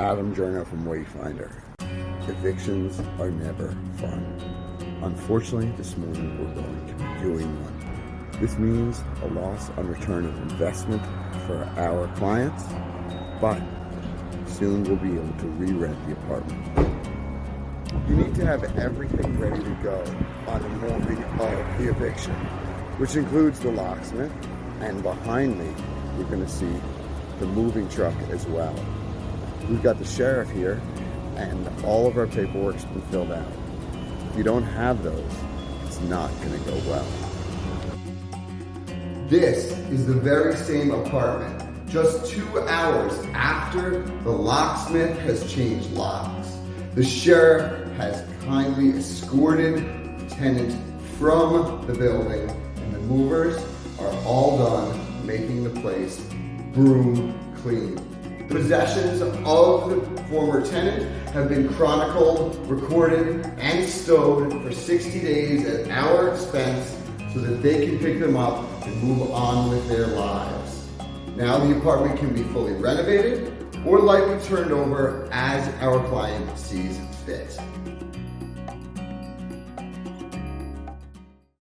Adam Journo from Wayfinder. Evictions are never fun. Unfortunately, this morning we're going to be doing one. This means a loss on return of investment for our clients, but soon we'll be able to re-rent the apartment. You need to have everything ready to go on the morning of the eviction, which includes the locksmith, and behind me you're going to see the moving truck as well. We've got the sheriff here, and all of our paperwork's been filled out. If you don't have those, it's not going to go well. This is the very same apartment, just 2 hours after the locksmith has changed locks. The sheriff has kindly escorted the tenant from the building, and the movers are all done making the place broom clean. The possessions of the former tenant have been chronicled, recorded, and stowed for 60 days at our expense so that they can pick them up and move on with their lives. Now the apartment can be fully renovated or lightly turned over as our client sees fit.